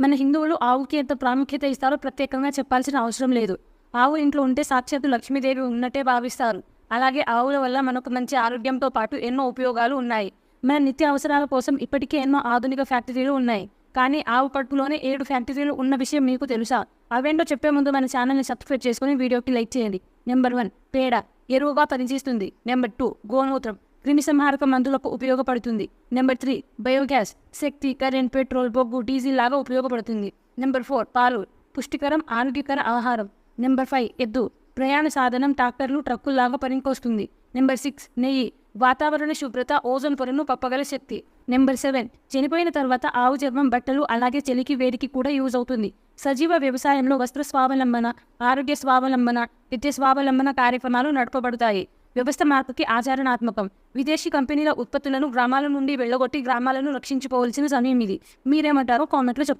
మన హిందువులు ఆవుకి ఎంత ప్రాముఖ్యత ఇస్తారో ప్రత్యేకంగా చెప్పాల్సిన అవసరం లేదు. ఆవు ఇంట్లో ఉంటే సాక్షాత్తు లక్ష్మీదేవి ఉన్నట్టే భావిస్తారు. అలాగే ఆవుల వల్ల మనకు మంచి ఆరోగ్యంతో పాటు ఎన్నో ఉపయోగాలు ఉన్నాయి. మన నిత్య అవసరాల కోసం ఇప్పటికే ఎన్నో ఆధునిక ఫ్యాక్టరీలు ఉన్నాయి. కానీ ఆవు కడుపులోనే 7 ఫ్యాక్టరీలు ఉన్న విషయం మీకు తెలుసా? అవేంటో చెప్పే ముందు మన ఛానల్ని సబ్స్క్రైబ్ చేసుకుని వీడియోకి లైక్ చేయండి. నెంబర్ 1 పేడ, ఎరువుగా పనిచేస్తుంది. నెంబర్ 2 గోమూత్రం, క్రిమిసంహారక మందులకు ఉపయోగపడుతుంది. నెంబర్ 3 బయోగ్యాస్, శక్తి, కరెంట్, పెట్రోల్, బొగ్గు, డీజిల్ లాగా ఉపయోగపడుతుంది. నెంబర్ 4 పాలు, పుష్టికరం ఆరోగ్యకర ఆహారం. నెంబర్ 5 ఎద్దు, ప్రయాణ సాధనం, ట్రాక్టర్లు, ట్రక్కుల్లాగా పనికొస్తుంది. నెంబర్ 6 నెయ్యి, వాతావరణ శుభ్రత, ఓజోన్ పొరను కప్పగల శక్తి. నెంబర్ 7 చనిపోయిన తర్వాత ఆవు చర్మం, బట్టలు, అలాగే చలికి వేడికి కూడా యూజ్ అవుతుంది. సజీవ వ్యవసాయంలో వస్త్ర స్వావలంబన, ఆరోగ్య స్వావలంబన, విద్య స్వావలంబన కార్యక్రమాలు నడపబడతాయి. వ్యవస్థ మార్పుకి ఆచరణాత్మకం. విదేశీ కంపెనీల ఉత్పత్తులను గ్రామాల నుండి వెళ్ళగొట్టి గ్రామాలను రక్షించుకోవాల్సిన సమయం ఇది. మీరేమంటారో కామెంట్లో చెప్పండి.